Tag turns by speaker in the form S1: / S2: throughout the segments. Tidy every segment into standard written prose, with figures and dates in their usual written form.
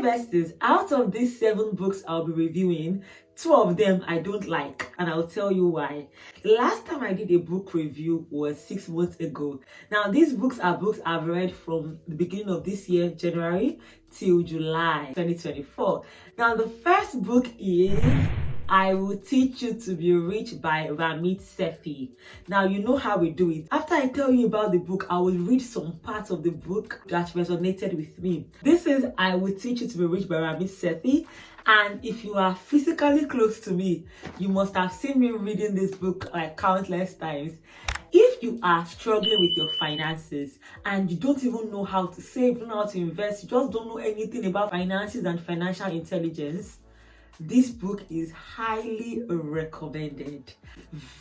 S1: besties, out of these 7 books I'll be reviewing, 2 of them I don't like, and I'll tell you why. The last time I did a book review was 6 months ago. Now, these books are books I've read from the beginning of this year, January, till July 2024. Now, the first book is I Will Teach You to Be Rich by Ramit Sethi. Now, you know how we do it. After I tell you about the book, I will read some parts of the book that resonated with me. This is I Will Teach You to Be Rich by Ramit Sethi. And if you are physically close to me, you must have seen me reading this book like countless times. If you are struggling with your finances and you don't even know how to save, don't know how to invest, you just don't know anything about finances and financial intelligence, this book is highly recommended.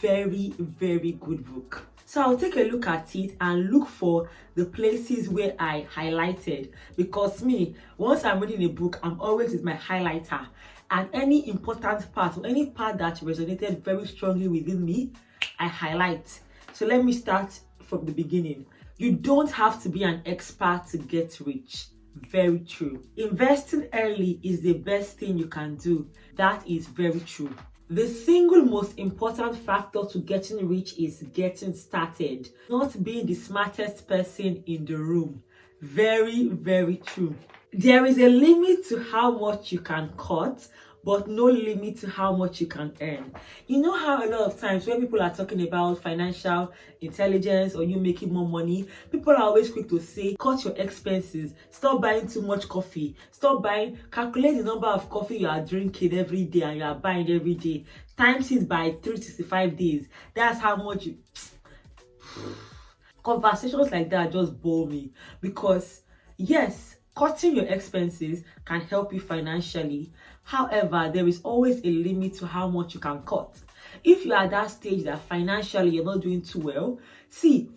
S1: Very, very good book. So I'll take a look at it and look for the places where I highlighted, because me, once I'm reading a book, I'm always with my highlighter, and any important part or any part that resonated very strongly within me, I highlight. So let me start from the beginning. You don't have to be an expert to get rich. Very true. Investing early is the best thing you can do. That is very true. The single most important factor to getting rich is getting started, not being the smartest person in the room. Very, very true. There is a limit to how much you can cut, but no limit to how much you can earn. You know how a lot of times when people are talking about financial intelligence or you making more money, people are always quick to say, cut your expenses, stop buying too much coffee, calculate the number of coffee you are drinking every day and you are buying every day, times it by 365 days. That's how much you... Conversations like that just bore me, because yes, cutting your expenses can help you financially. However, there is always a limit to how much you can cut. If you are at that stage that financially you're not doing too well,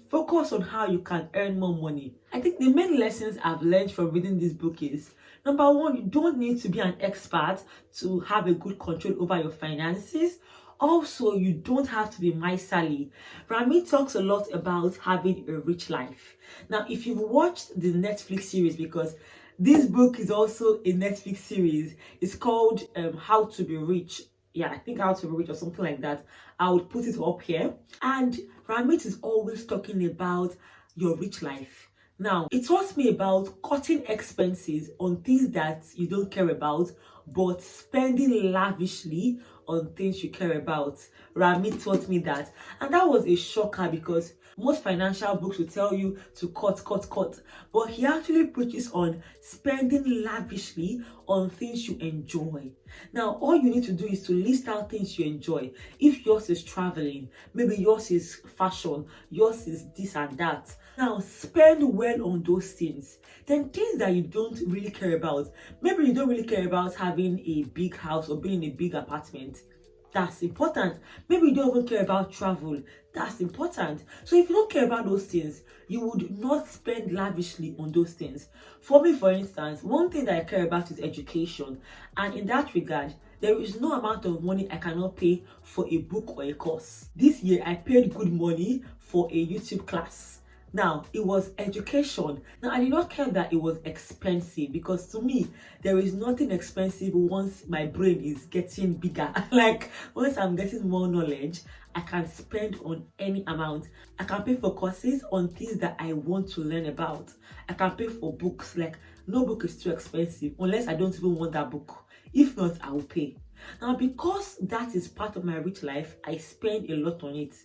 S1: focus on how you can earn more money. I think the main lessons I've learned from reading this book is, number one, you don't need to be an expert to have a good control over your finances. Also, you don't have to be miserly. Ramit talks a lot about having a rich life. Now, if you've watched the Netflix series, because this book is also a Netflix series, it's called How to Be Rich. Yeah, I think How to Be Rich or something like that. I would put it up here. And Ramit is always talking about your rich life. Now, it taught me about cutting expenses on things that you don't care about, but spending lavishly on things you care about. Ramit taught me that. And that was a shocker, because most financial books will tell you to cut. But he actually preaches on spending lavishly on things you enjoy. Now, all you need to do is to list out things you enjoy. If yours is traveling, maybe yours is fashion, yours is this and that. Now, spend well on those things. Then things that you don't really care about. Maybe you don't really care about having a big house or being in a big apartment. That's important. Maybe you don't even care about travel. That's important. So if you don't care about those things, you would not spend lavishly on those things. For me, for instance, one thing that I care about is education. And in that regard, there is no amount of money I cannot pay for a book or a course. This year, I paid good money for a YouTube class. Now, it was education. Now, I did not care that it was expensive, because to me, there is nothing expensive once my brain is getting bigger. Like, once I'm getting more knowledge, I can spend on any amount. I can pay for courses on things that I want to learn about. I can pay for books. Like, no book is too expensive unless I don't even want that book. If not, I will pay. Now, because that is part of my rich life, I spend a lot on it.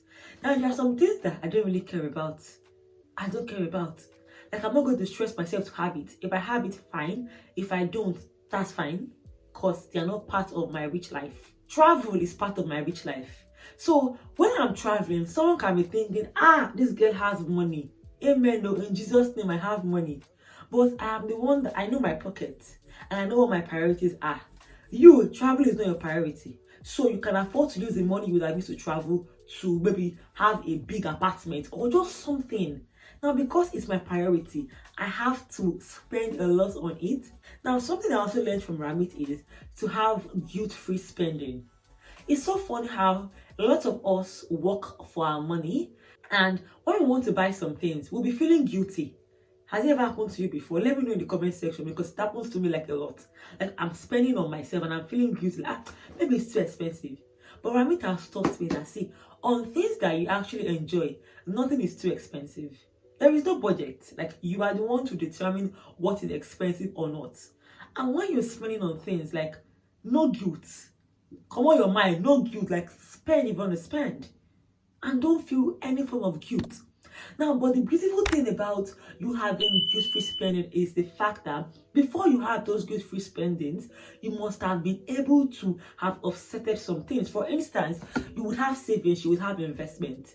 S1: Now, there are some things that I don't really care about. I don't care about. Like, I'm not going to stress myself to have it. If I have it, fine. If I don't, that's fine, because they are not part of my rich life. Travel is part of my rich life. So when I'm traveling, someone can be thinking, this girl has money. Amen. No, in Jesus' name, I have money. But I am the one that I know my pocket and I know what my priorities are. You, travel is not your priority. So you can afford to use the money you would have used to travel to maybe have a big apartment or just something. Now, because it's my priority, I have to spend a lot on it. Now, something I also learned from Ramit is to have guilt-free spending. It's so funny how a lot of us work for our money, and when we want to buy some things, we'll be feeling guilty. Has it ever happened to you before? Let me know in the comment section, because it happens to me like a lot. Like, I'm spending on myself and I'm feeling guilty. Like, maybe it's too expensive. But Ramit has taught me that, see, on things that you actually enjoy, nothing is too expensive. There is no budget. Like, you are the one to determine what is expensive or not. And when you're spending on things, like, no guilt. Come on your mind, no guilt. Like, spend if you want to spend. And don't feel any form of guilt. Now, but the beautiful thing about you having guilt-free spending is the fact that before you have those guilt-free spendings, you must have been able to have offsetted some things. For instance, you would have savings, you would have investment.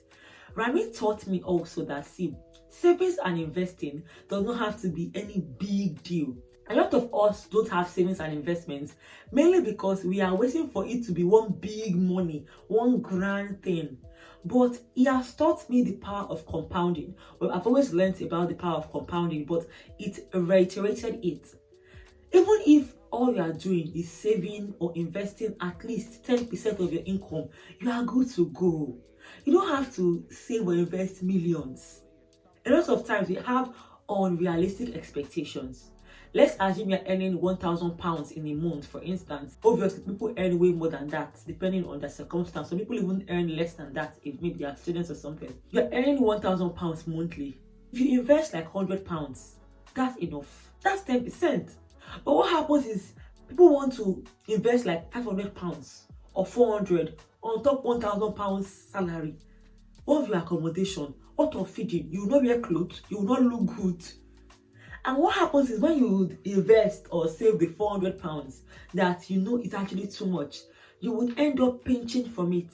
S1: Rami taught me also that, see, savings and investing does not have to be any big deal. A lot of us don't have savings and investments, mainly because we are waiting for it to be one big money, one grand thing. But he has taught me the power of compounding. Well, I've always learned about the power of compounding, but it reiterated it. Even if all you are doing is saving or investing at least 10% of your income, you are good to go. You don't have to save or invest millions. A lot of times we have unrealistic expectations. Let's assume you're earning £1,000 in a month, for instance. Obviously, people earn way more than that, depending on the circumstance. Some people even earn less than that if maybe they are students or something. You're earning £1,000 monthly. If you invest like £100, that's enough. That's 10%. But what happens is people want to invest like £500 or £400 on top £1,000 salary. What of your accommodation? What of feeding? You will not wear clothes. You will not look good. And what happens is when you invest or save the £400 that you know is actually too much, you would end up pinching from it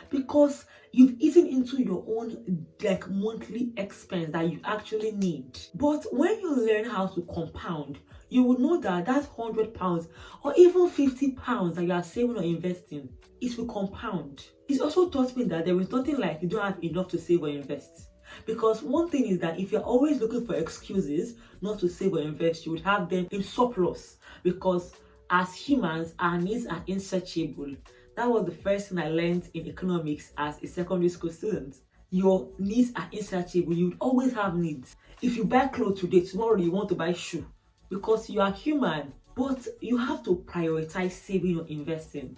S1: because you've eaten into your own like monthly expense that you actually need. But when you learn how to compound, you will know that that £100 or even £50 that you are saving or investing, it will compound. It's also taught me that there is nothing like you don't have enough to save or invest. Because one thing is that if you're always looking for excuses not to save or invest, you would have them in surplus. Because as humans, our needs are insatiable. That was the first thing I learned in economics as a secondary school student. Your needs are insatiable. You would always have needs. If you buy clothes today, tomorrow you want to buy shoe. Because you are human. But you have to prioritize saving or investing.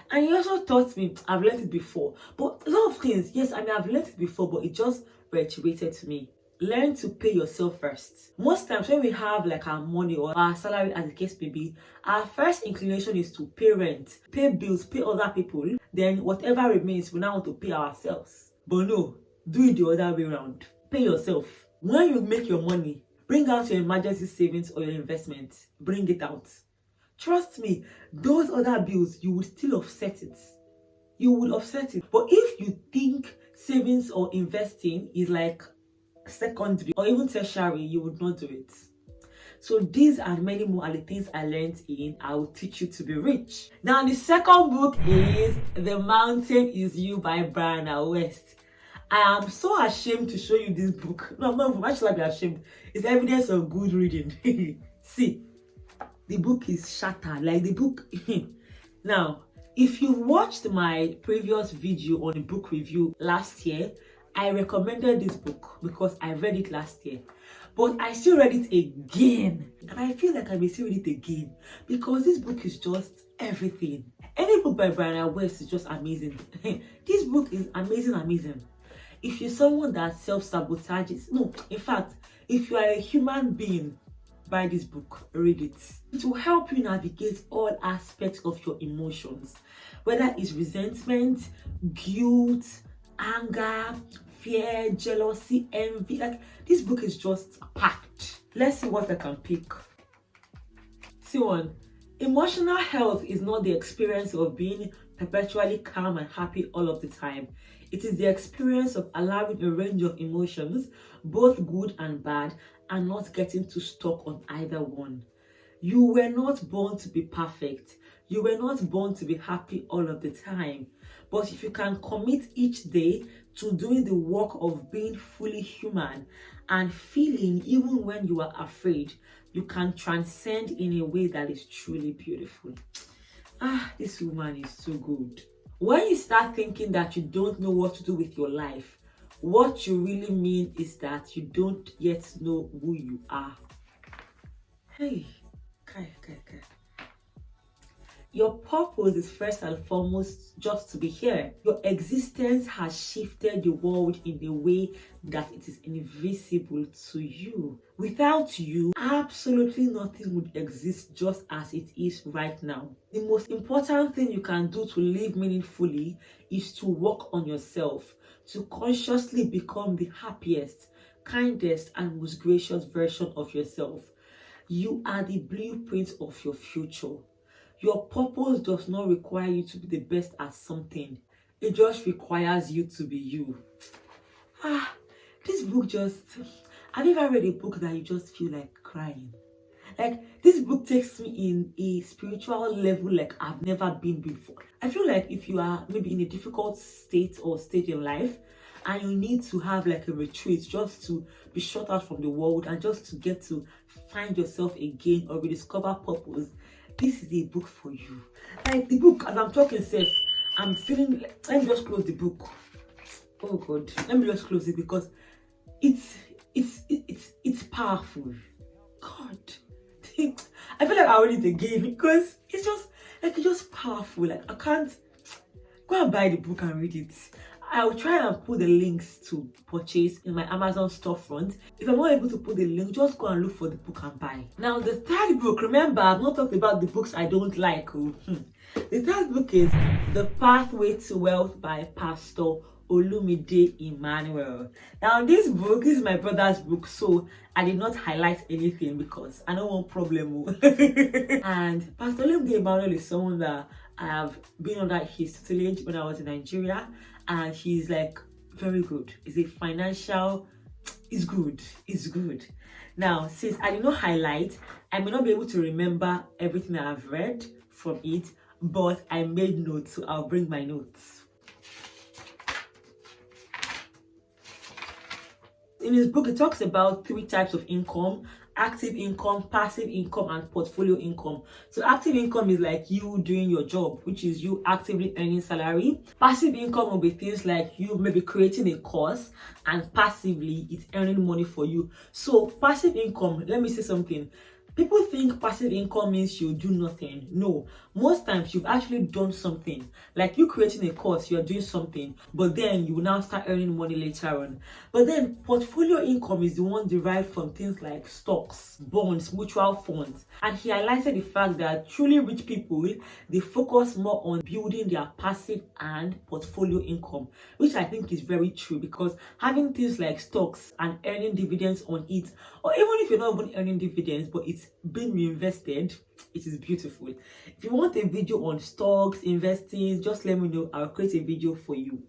S1: And he also taught me, I've learned it before, but a lot of things, yes, I mean, I've learned it before, but it just reiterated to me. Learn to pay yourself first. Most times when we have like our money or our salary, as the case may be, our first inclination is to pay rent, pay bills, pay other people. Then whatever remains, we now want to pay ourselves. But no, do it the other way around. Pay yourself. When you make your money, bring out your emergency savings or your investment. Bring it out. Trust me, those other bills, you will still offset it. You will offset it. But if you think savings or investing is like secondary or even tertiary, you would not do it. So these and many more are the things I learned in I Will Teach You to Be Rich. Now the second book is The Mountain Is You by Brianna West. I am so ashamed to show you this book. No, I'm not, why should I be ashamed? It's evidence of good reading. See. The book is shattered, like the book. Now, if you watched my previous video on the book review last year, I recommended this book because I read it last year. But I still read it again. And I feel like I may still read it again because this book is just everything. Any book by Brianna West is just amazing. This book is amazing. If you're someone that self-sabotages, no, in fact, if you are a human being, buy this book, read it. It will help you navigate all aspects of your emotions, whether it's resentment, guilt, anger, fear, jealousy, envy. Like, this book is just packed. Let's see what I can pick. See one. Emotional health is not the experience of being perpetually calm and happy all of the time. It is the experience of allowing a range of emotions, both good and bad, and not getting too stuck on either one. You were not born to be perfect. You were not born to be happy all of the time. But if you can commit each day to doing the work of being fully human and feeling even when you are afraid, you can transcend in a way that is truly beautiful. This woman is so good. When you start thinking that you don't know what to do with your life, what you really mean is that you don't yet know who you are. Hey, kai. Your purpose is first and foremost just to be here. Your existence has shifted the world in a way that it is invisible to you. Without you, absolutely nothing would exist just as it is right now. The most important thing you can do to live meaningfully is to work on yourself, to consciously become the happiest, kindest, and most gracious version of yourself. You are the blueprint of your future. Your purpose does not require you to be the best at something. It just requires you to be you. This book just... Have you ever read a book that you just feel like crying? Like, this book takes me in a spiritual level like I've never been before. I feel like if you are maybe in a difficult state or stage in life, and you need to have like a retreat just to be shut out from the world and just to get to find yourself again or rediscover purpose, this is a book for you. Like the book, as I'm talking, safe, I'm feeling like, let me just close the book. Oh God, let me just close it because it's powerful. God, I feel like I read it again because it's just powerful. Like I can't go and buy the book and read it. I'll try and put the links to purchase in my Amazon storefront. If I'm not able to put the link, just go and look for the book and buy. Now, the third book, remember, I've not talked about the books I don't like. The third book is The Pathway to Wealth by Pastor Olumide Emmanuel. Now, this book is my brother's book, so I did not highlight anything because I don't want problem. And Pastor Olumide Emmanuel is someone that I have been under his tutelage when I was in Nigeria. And he's like very good. He's a financial, it's good. Now, since I did not highlight, I may not be able to remember everything I've read from it, but I made notes, so I'll bring my notes. In his book, it talks about 3 types of income: active income, passive income, and portfolio income. So active income is like you doing your job, which is you actively earning salary. Passive income will be things like you maybe creating a course and passively it's earning money for you. So passive income, let me say something. People think passive income means you do nothing. No, most times you've actually done something. Like you creating a course, you're doing something, but then you will now start earning money later on. But then portfolio income is the one derived from things like stocks, bonds, mutual funds. And he highlighted the fact that truly rich people, they focus more on building their passive and portfolio income, which I think is very true, because having things like stocks and earning dividends on it, or even if you're not even earning dividends, but it's being reinvested, it is beautiful. If you want a video on stocks, investing, just let me know. I'll create a video for you.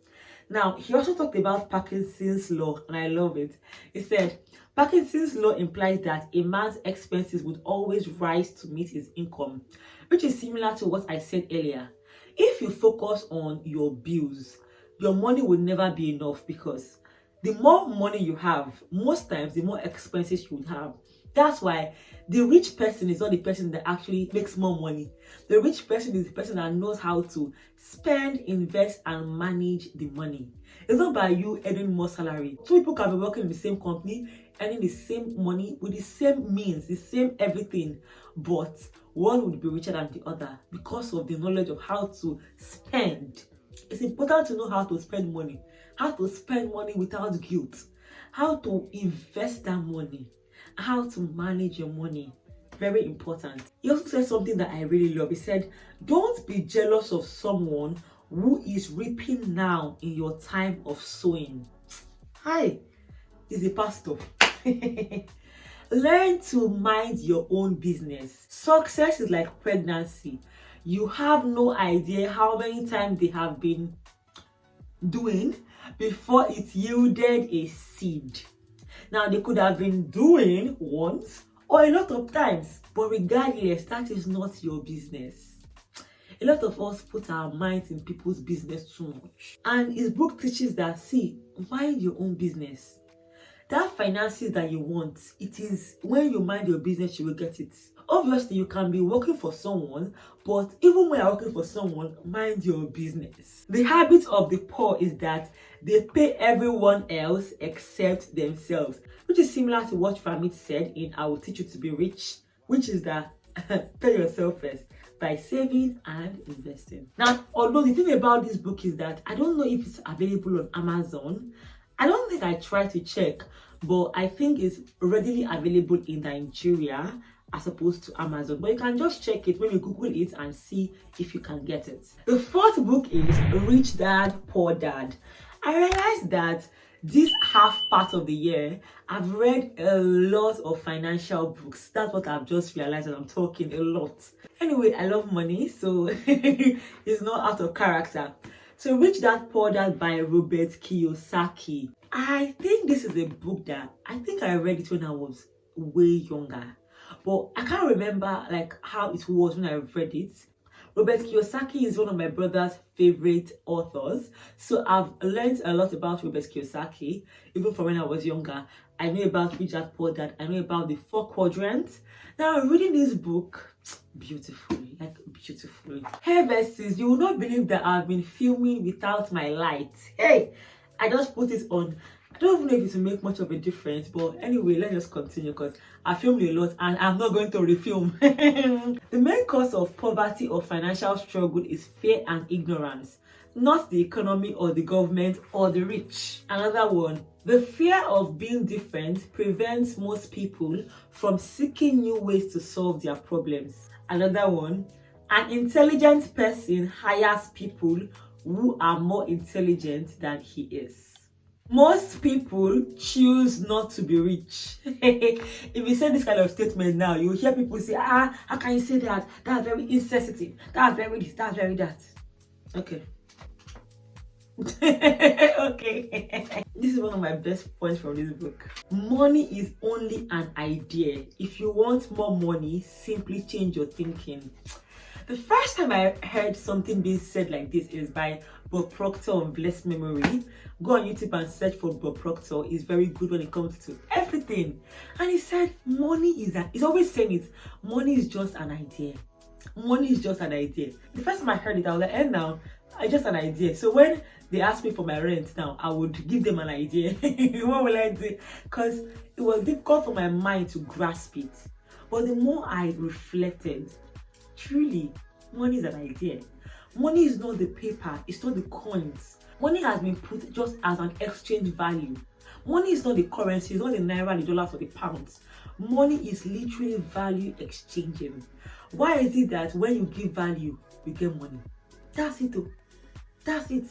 S1: Now, he also talked about Parkinson's law, and I love it. He said, Parkinson's law implies that a man's expenses would always rise to meet his income, which is similar to what I said earlier. If you focus on your bills, your money will never be enough, because the more money you have, most times the more expenses you would have. That's why the rich person is not the person that actually makes more money. The rich person is the person that knows how to spend, invest, and manage the money. It's not by you earning more salary. Two people can be working in the same company, earning the same money with the same means, the same everything, but one would be richer than the other because of the knowledge of how to spend. It's important to know how to spend money without guilt, how to invest that money, how to manage your money. Very important. He also said something that I really love. He said, don't be jealous of someone who is reaping now in your time of sowing. Hi, he's a pastor. Learn to mind your own business. Success is like pregnancy. You have no idea how many times they have been doing before it yielded a seed. Now, they could have been doing once or a lot of times, but regardless, that is not your business. A lot of us put our minds in people's business too much. And his book teaches that, see, mind your own business. That finances that you want, it is when you mind your business, you will get it. Obviously, you can be working for someone, but even when you're working for someone, mind your business. The habit of the poor is that they pay everyone else except themselves, which is similar to what Ramit said in I Will Teach You to Be Rich, which is that pay yourself first by saving and investing. Now, although the thing about this book is that I don't know if it's available on Amazon. I don't think I tried to check, but I think it's readily available in Nigeria as opposed to Amazon. But you can just check it when you Google it and see if you can get it. The fourth book is Rich Dad, Poor Dad. I realized that this half part of the year, I've read a lot of financial books. That's what I've just realized, and I'm talking a lot. Anyway, I love money, so it's not out of character. So Rich Dad Poor Dad by Robert Kiyosaki. I think this is a book that I think I read it when I was way younger, but I can't remember like how it was when I read it. Robert Kiyosaki is one of my brother's favorite authors, so I've learned a lot about Robert Kiyosaki even from when I was younger. I know about Rich Dad Poor Dad, I know about the 4 quadrants. Now reading this book, beautifully, like beautifully. Hey besties, you will not believe that I've been filming without my light. Hey, I just put it on. I don't even know if it will make much of a difference, but anyway, let's just continue because I filmed a lot and I'm not going to refilm. The main cause of poverty or financial struggle is fear and ignorance, not the economy or the government or the rich. Another one, the fear of being different prevents most people from seeking new ways to solve their problems. Another one, an intelligent person hires people who are more intelligent than he is. Most people choose not to be rich. If you say this kind of statement now, you hear people say, how can you say that? That's very insensitive. That's very this, that's very that. Okay. Okay. This is one of my best points from this book. Money is only an idea. If you want more money, simply change your thinking. The first time I heard something being said like this is by Bob Proctor of blessed memory. Go on YouTube and search for Bob Proctor. He's very good when it comes to everything. And he said, money is he's always saying it, money is just an idea. Money is just an idea. The first time I heard it, I was like, now, it's just an idea. So when they asked me for my rent now, I would give them an idea. What will I do? Because it was difficult for my mind to grasp it. But the more I reflected, truly, money is an idea. Money is not the paper, it's not the coins. Money has been put just as an exchange value. Money is not the currency, it's not the naira, the dollars, or the pounds. Money is literally value exchanging. Why is it that when you give value, you get money? That's it though. That's it.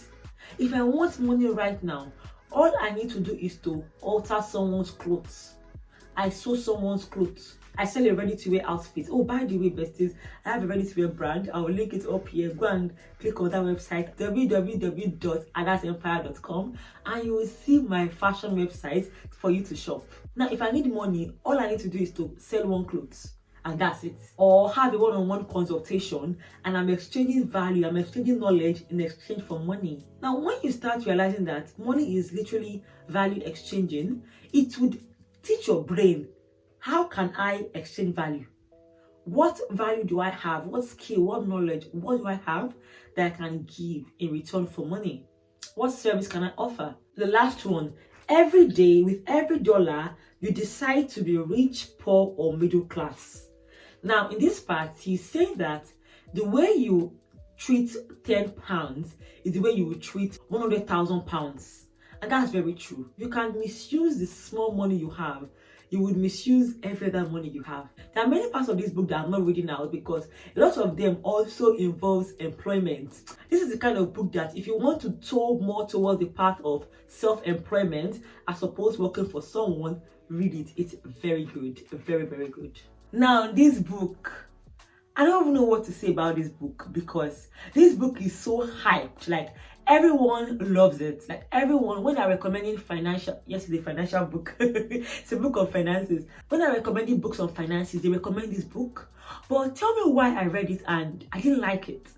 S1: If I want money right now, all I need to do is to alter someone's clothes. I sew someone's clothes. I sell a ready-to-wear outfit. Oh, by the way, besties, I have a ready-to-wear brand. I will link it up here. Go and click on that website, www.adazempire.com, and you will see my fashion website for you to shop. Now, if I need money, all I need to do is to sell one clothes, and that's it. Or have a one-on-one consultation, and I'm exchanging value, I'm exchanging knowledge in exchange for money. Now, when you start realizing that money is literally value exchanging, it would teach your brain, how can I exchange value? What value do I have? What skill, what knowledge, what do I have that I can give in return for money? What service can I offer? The last one, every day with every dollar, you decide to be rich, poor, or middle class. Now, in this part, he's saying that the way you treat 10 pounds is the way you will treat 100,000 pounds. And that's very true. You can misuse the small money you have. You would misuse every other money you have. There are many parts of this book that I'm not reading out because a lot of them also involves employment. This is the kind of book that if you want to tow more towards the path of self-employment as opposed to working for someone, read it. It's very good. Very, very good. Now, this book, I don't even know what to say about this book because this book is so hyped. Like, everyone loves it. Like, everyone, when I'm recommending financial, yes, it's a financial book. It's a book of finances. When I'm recommending books on finances, they recommend this book. But tell me why I read it and I didn't like it.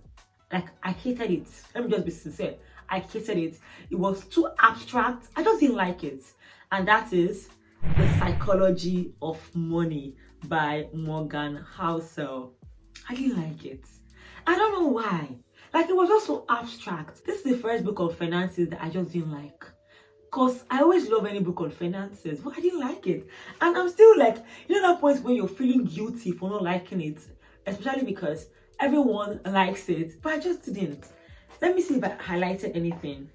S1: Like, I hated it. Let me just be sincere. I hated it. It was too abstract. I just didn't like it. And that is The Psychology of Money by Morgan Housel. I didn't like it. I don't know why. Like, it was just so abstract. This is the first book on finances that I just didn't like. Because I always love any book on finances, but I didn't like it. And I'm still like, you know that point where you're feeling guilty for not liking it, especially because everyone likes it, but I just didn't. Let me see if I highlighted anything.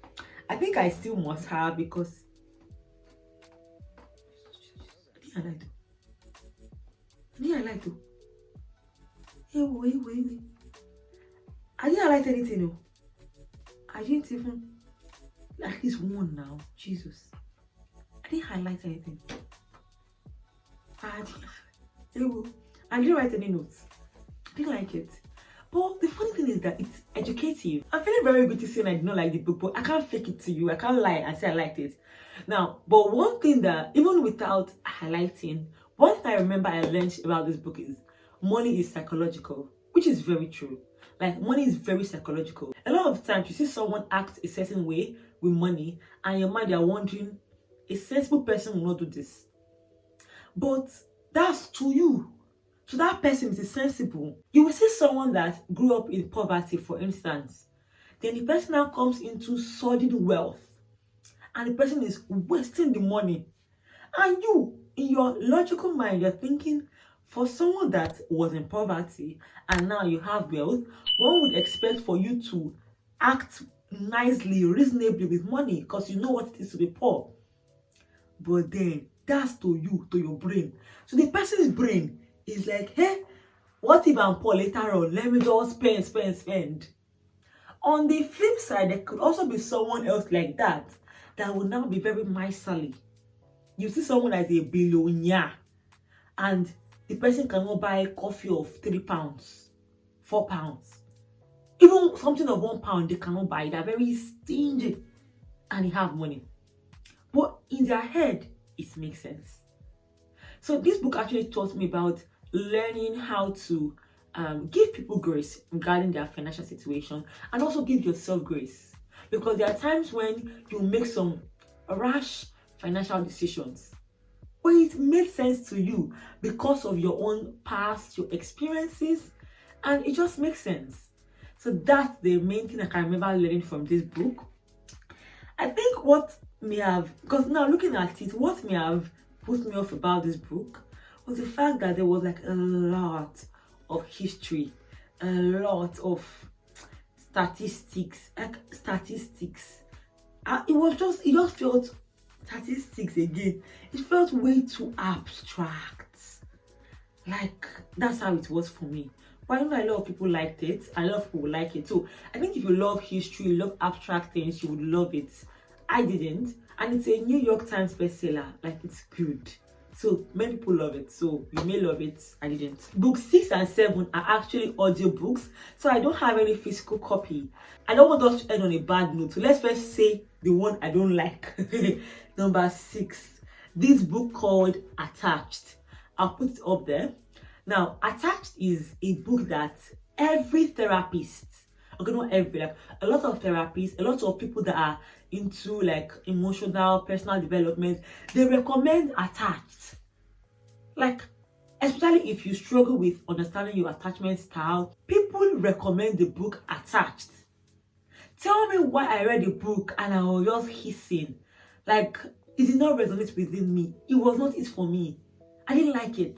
S1: I think I still must have, because I didn't highlight though. Wait. I didn't highlight anything though. I didn't even, like, this one now. Jesus. I didn't highlight anything. I didn't write any notes. I didn't like it. But the funny thing is that it's educative. I'm feeling very good to say I did not like the book, but I can't fake it to you. I can't lie and say I liked it. Now, but one thing that, even without highlighting, one thing I remember I learned about this book is money is psychological, which is very true. Like, money is very psychological. A lot of times you see someone act a certain way with money, and in your mind you're wondering, a sensible person will not do this. But that's to you. So that person is sensible. You will see someone that grew up in poverty, for instance. Then the person now comes into sordid wealth, and the person is wasting the money. And you, in your logical mind, you're thinking, for someone that was in poverty and now you have wealth, one would expect for you to act nicely, reasonably with money, because you know what it is to be poor. But then that's to you, to your brain. So the person's brain is like, hey, what if I'm poor later on? Let me just spend. On the flip side, there could also be someone else like that will now be very miserly. You see someone as a billionaire, and the person cannot buy coffee of £3, £4. Even something of £1, they cannot buy. They're very stingy and they have money. But in their head, it makes sense. So this book actually taught me about learning how to give people grace regarding their financial situation, and also give yourself grace. Because there are times when you make some rash financial decisions, but it made sense to you because of your own past, your experiences, and it just makes sense. So that's the main thing I can remember learning from this book. I think what may have, because now looking at it, what may have put me off about this book was the fact that there was like a lot of history, a lot of statistics. It just felt statistics again. It felt way too abstract. Like, that's how it was for me. But I know a lot of people liked it. A lot of people like it too. I think if you love history, you love abstract things, you would love it. I didn't. And it's a New York Times bestseller. Like, it's good. So many people love it. So you may love it. I didn't. Books 6 and 7 are actually audiobooks. So I don't have any physical copy. I don't want us to end on a bad note. So let's first say the one I don't like. Number 6. This book called Attached. I'll put it up there. Now, Attached is a book that every therapist, okay, not every, like a lot of therapists, a lot of people that are into like emotional, personal development, they recommend Attached. Like, especially if you struggle with understanding your attachment style, people recommend the book Attached. Tell me why I read the book and I was just hissing. Like, it did not resonate within me. It was not it for me. I didn't like it.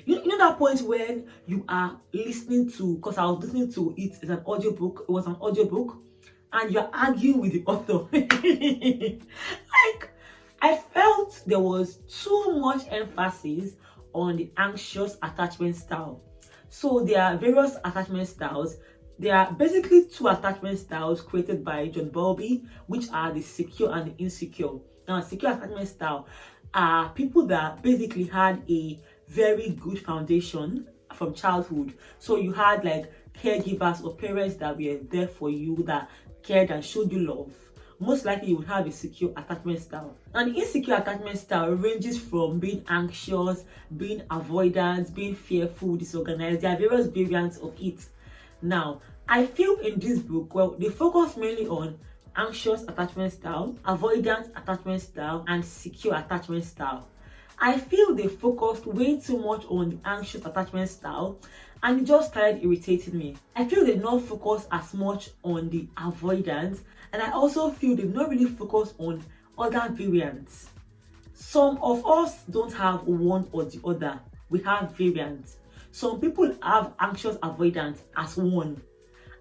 S1: You know that point when you are listening to, because I was listening to it as an audiobook, it was an audiobook, and you're arguing with the author. Like, I felt there was too much emphasis on the anxious attachment style. So there are various attachment styles. There are basically 2 attachment styles created by John Bowlby, which are the secure and the insecure. Now, secure attachment style are people that basically had a very good foundation from childhood. So you had like caregivers or parents that were there for you, that cared and showed you love. Most likely you would have a secure attachment style. And the insecure attachment style ranges from being anxious, being avoidant, being fearful, disorganized. There are various variants of it. Now, I feel in this book, well, they focus mainly on anxious attachment style, avoidant attachment style, and secure attachment style. I feel they focused way too much on the anxious attachment style, and it just started irritating me. I feel they did not focus as much on the avoidance, and I also feel they've not really focused on other variants. Some of us don't have one or the other. We have variants. Some people have anxious avoidance as one,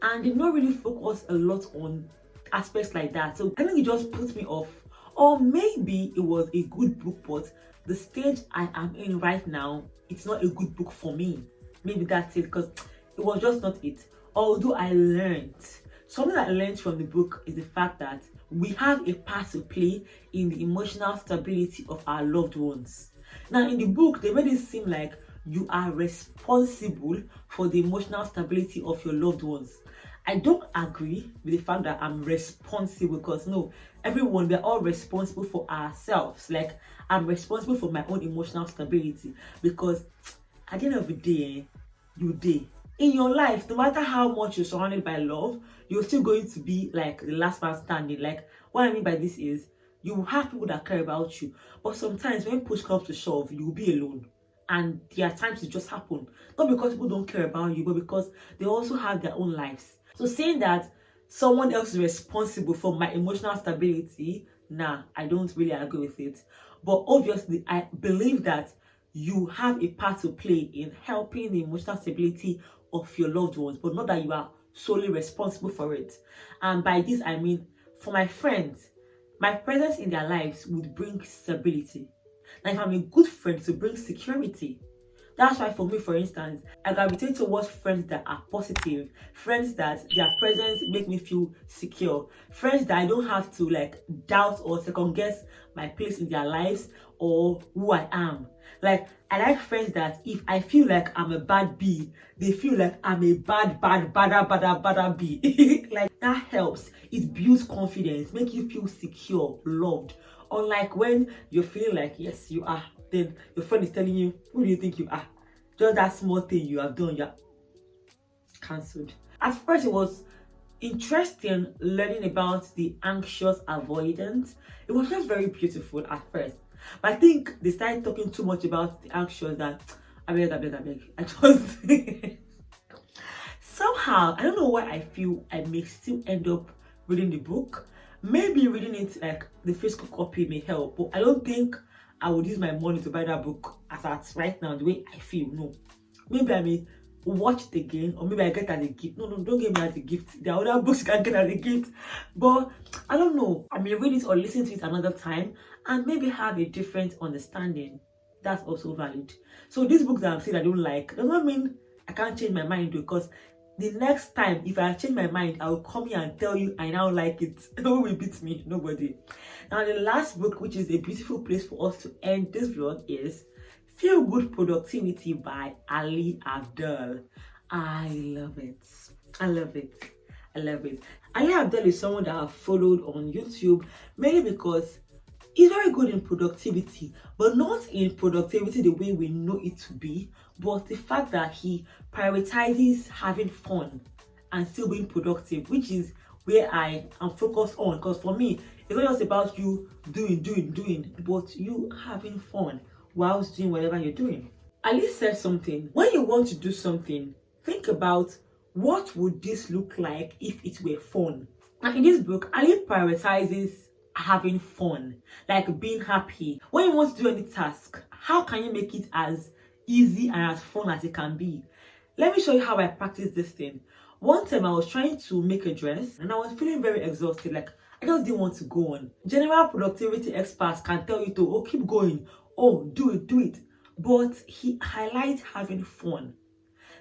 S1: and they not really focus a lot on aspects like that. So I think it just puts me off. Or maybe it was a good book, but the stage I am in right now, it's not a good book for me. Maybe that's it, because it was just not it. Although I learned, something that I learned from the book is the fact that we have a part to play in the emotional stability of our loved ones. Now, in the book, they made it seem like you are responsible for the emotional stability of your loved ones. I don't agree with the fact that I'm responsible, because no, everyone, we're all responsible for ourselves. Like, I'm responsible for my own emotional stability, because at the end of the day, you did. In your life, no matter how much you're surrounded by love, you're still going to be like the last man standing. Like, what I mean by this is, you have people that care about you, but sometimes when push comes to shove, you'll be alone. And there are times it just happen. Not because people don't care about you, but because they also have their own lives. So saying that someone else is responsible for my emotional stability, nah, I don't really agree with it. But obviously, I believe that you have a part to play in helping the emotional stability of your loved ones, but not that you are solely responsible for it. And by this, I mean, for my friends, my presence in their lives would bring stability. Like, if I'm a good friend, to bring security. That's why for me, for instance, I gravitate towards friends that are positive, friends that their presence make me feel secure, friends that I don't have to like doubt or second guess my place in their lives or who I am. Like, I like friends that if I feel like I'm a bad bee, they feel like I'm a badder bee. Like, that helps. It builds confidence, make you feel secure, loved. Unlike when you're feeling like, yes, you are, then your friend is telling you, who do you think you are? Just that small thing you have done, you're cancelled. At first, it was interesting learning about the anxious avoidance. It was just very beautiful at first. But I think they started talking too much about the anxious that I beg. I just somehow, I don't know why I feel I may still end up reading the book. Maybe reading it like the physical copy may help, but I don't think I would use my money to buy that book as at right now, the way I feel. No. Maybe I may watch it again, or maybe I get it as a gift. No, don't get me as a gift. There are other books you can get as a gift. But I don't know. I may read it or listen to it another time and maybe have a different understanding. That's also valid. So these books that I'm saying I don't like does not mean I can't change my mind, because the next time, if I change my mind, I will come here and tell you I now like it. Who will beat me? Nobody. Now, the last book, which is a beautiful place for us to end this vlog, is Feel Good Productivity by Ali Abdaal. I love it. I love it. I love it. Ali Abdaal is someone that I've followed on YouTube, mainly because he's very good in productivity, but not in productivity the way we know it to be, but the fact that he prioritizes having fun and still being productive, which is where I am focused on. Because for me, it's not just about you doing, but you having fun whilst doing whatever you're doing. Ali said something: when you want to do something, think about what would this look like if it were fun. And in this book, Ali prioritizes having fun, like being happy. When you want to do any task, how can you make it as easy and as fun as it can be? Let me show you how I practice this thing. One time I was trying to make a dress and I was feeling very exhausted. Like, I just didn't want to go on. General productivity experts can tell you to, oh, keep going, oh, do it. But he highlights having fun.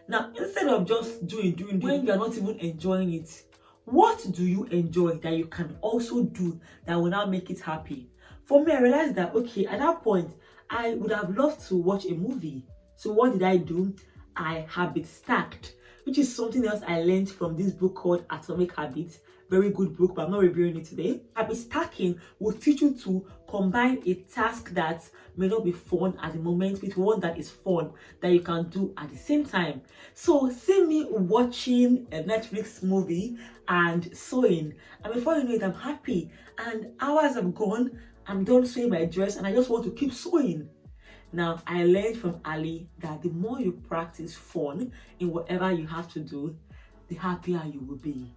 S1: Now, instead of just doing when you're not even enjoying it, what do you enjoy that you can also do that will now make it happy? For me, I realized that, okay, at that point, I would have loved to watch a movie. So what did I do? I habit stacked, which is something else I learned from this book called Atomic Habits. Very good book, but I'm not reviewing it today. Habit stacking will teach you to combine a task that may not be fun at the moment with one that is fun that you can do at the same time. So see me watching a Netflix movie and sewing, and before you know it, I'm happy. And hours have gone, I'm done sewing my dress and I just want to keep sewing. Now, I learned from Ali that the more you practice fun in whatever you have to do, the happier you will be.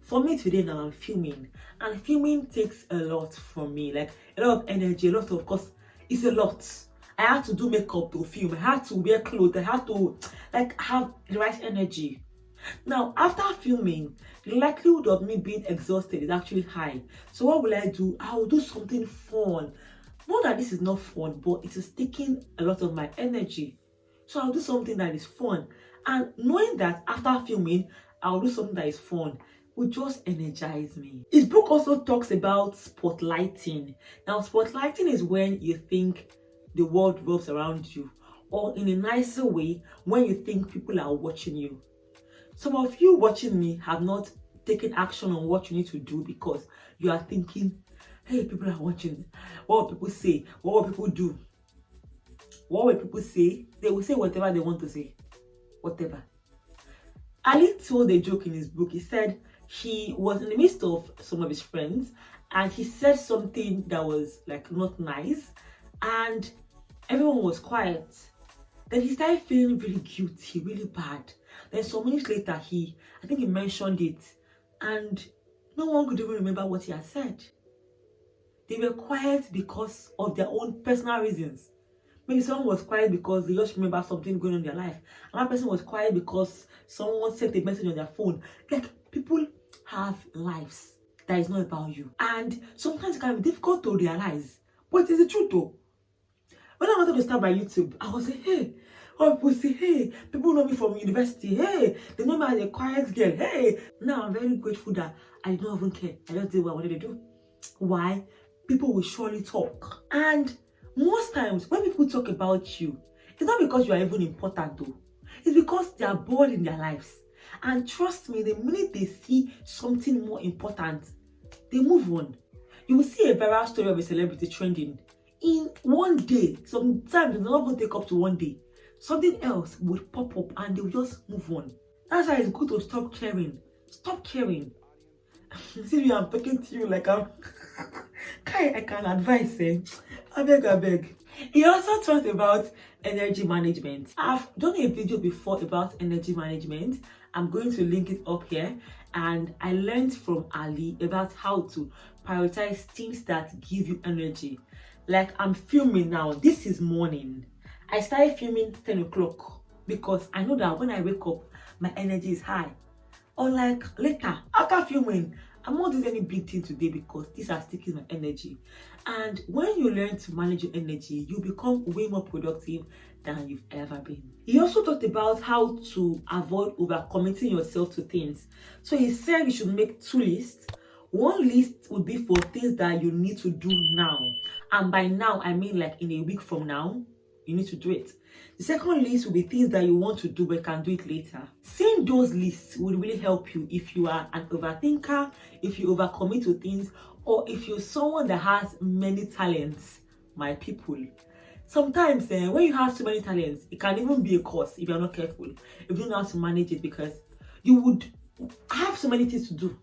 S1: For me today now, I'm filming, and filming takes a lot from me, like a lot of energy, a lot of course, it's a lot. I had to do makeup to film, I had to wear clothes, I had to like have the right energy. Now, after filming, the likelihood of me being exhausted is actually high. So what will I do? I will do something fun. Not that this is not fun, but it is taking a lot of my energy. So I'll do something that is fun. And knowing that after filming, I'll do something that is fun will just energize me. His book also talks about spotlighting. Now, spotlighting is when you think the world revolves around you, or in a nicer way, when you think people are watching you. Some of you watching me have not taken action on what you need to do because you are thinking, hey, people are watching. What will people say? What will people do? What will people say? They will say whatever they want to say. Whatever. Ali told a joke in his book. He said he was in the midst of some of his friends and he said something that was like not nice and everyone was quiet. Then he started feeling really guilty, really bad. Then some minutes later, I think he mentioned it and no one could even remember what he had said. They were quiet because of their own personal reasons. Maybe someone was quiet because they just remember something going on in their life. Another person was quiet because someone sent a message on their phone. Like, people have lives that is not about you. And sometimes it can be difficult to realize. But it is the truth though. When I wanted to start my YouTube, I was like, hey, oh, people say, hey, people know me from university. Hey, they know me as a quiet girl. Hey, now I'm very grateful that I did not even care. I just did what I wanted to do. Why? People will surely talk. And most times when people talk about you, it's not because you are even important though. It's because they are bored in their lives. And trust me, the minute they see something more important, they move on. You will see a viral story of a celebrity trending. In one day, sometimes it will not even take up to one day. Something else would pop up and they will just move on. That's why it's good to stop caring. Stop caring. See me, I'm talking to you like I can advise. I beg. He also talked about energy management. I've done a video before about energy management. I'm going to link it up here. And I learned from Ali about how to prioritize things that give you energy. Like I'm filming now. This is morning. I started filming 10 o'clock because I know that when I wake up, my energy is high. Unlike later, after filming, I'm not doing any big thing today because these are taking my energy. And when you learn to manage your energy, you become way more productive than you've ever been. He also talked about how to avoid overcommitting yourself to things. So he said you should make 2 lists. One list would be for things that you need to do now. And by now, I mean like in a week from now, you need to do it. The second list will be things that you want to do but can do it later. Seeing those lists will really help you if you are an overthinker, if you overcommit to things, or if you're someone that has many talents, my people. Sometimes when you have so many talents, it can even be a curse if you're not careful, if you don't know how to manage it, because you would have so many things to do.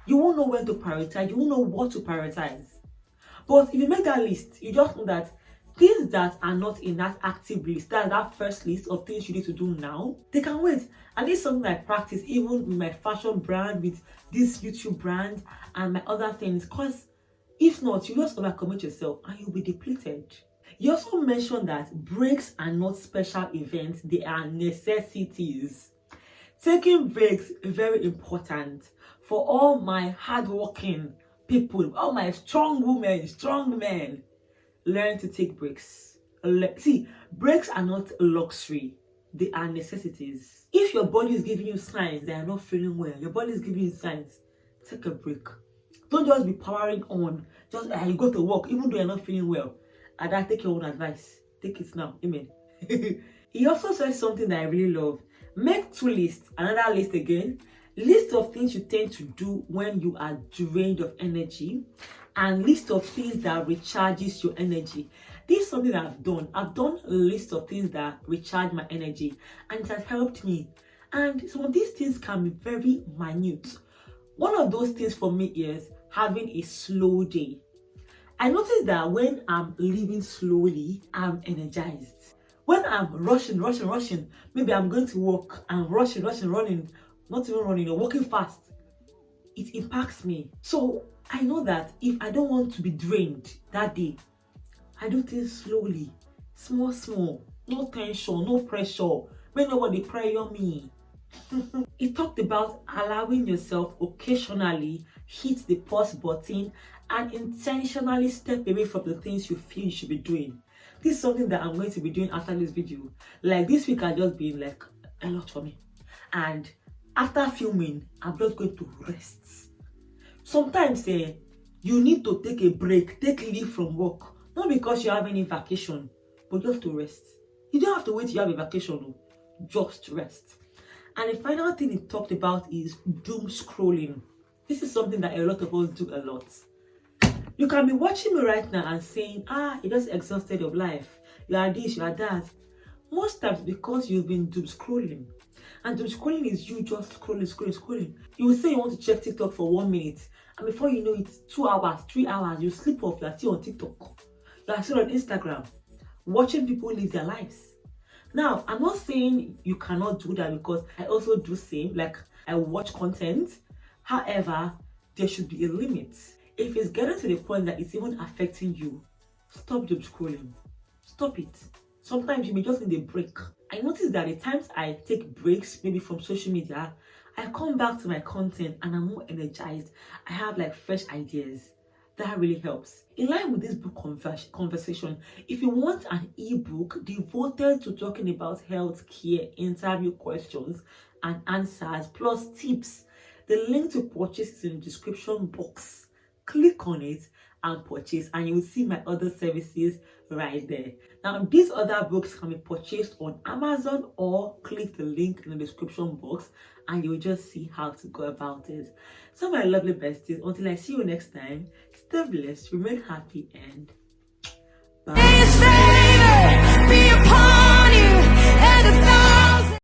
S1: You won't know when to prioritize, you won't know what to prioritize. But if you make that list, you just know that things that are not in that active list, that first list of things you need to do now, they can wait. And this is something I practice even with my fashion brand, with this YouTube brand, and my other things. Because if not, you just overcommit yourself and you'll be depleted. You also mentioned that breaks are not special events, they are necessities. Taking breaks is very important for all my hardworking people, all my strong women, strong men. Learn to take breaks. See, breaks are not a luxury, they are necessities. If your body is giving you signs that you're not feeling well, your body is giving you signs, take a break. Don't just be powering on. Just you go to work even though you're not feeling well. And I take your own advice. Take it now. Amen. He also said something that I really love. Make 2 lists. Another list again. List of things you tend to do when you are drained of energy, and list of things that recharges your energy. This is something that I've done. I've done a list of things that recharge my energy, and it has helped me. And some of these things can be very minute. One of those things for me is having a slow day. I noticed that when I'm living slowly, I'm energized. When I'm rushing, maybe I'm going to work and rushing, running, not even running or walking fast, it impacts me. So I know that if I don't want to be drained that day, I do things slowly, small, no tension, no pressure. May nobody pressure me. It talked about allowing yourself occasionally hit the pause button and intentionally step away from the things you feel you should be doing. This is something that I'm going to be doing after this video. Like this week has just been like a lot for me. And after filming, I'm just going to rest. Sometimes you need to take a break, take leave from work. Not because you have any vacation, but just to rest. You don't have to wait till you have a vacation, no. Just rest. And the final thing it talked about is doom scrolling. This is something that a lot of us do a lot. You can be watching me right now and saying, you just exhausted of life. You are this, you are that. Most times because you've been doom scrolling. And doom scrolling is you just scrolling. You will say you want to check TikTok for 1 minute. And before you know it, 2 hours, 3 hours, you sleep off, you are still on TikTok. You are still on Instagram. Watching people live their lives. Now, I'm not saying you cannot do that because I also do same, like I watch content. However, there should be a limit. If it's getting to the point that it's even affecting you, stop doom scrolling. Stop it. Sometimes you may just need a break. I notice that the times I take breaks, maybe from social media, I come back to my content and I'm more energized. I have like fresh ideas. That really helps. In line with this book conversation, if you want an ebook devoted to talking about healthcare, interview questions and answers, plus tips, the link to purchase is in the description box. Click on it and purchase, and you will see my other services right there. Now, these other books can be purchased on Amazon or click the link in the description box and you'll just see how to go about it. So my lovely besties, until I see you next time, stay blessed, remain happy, and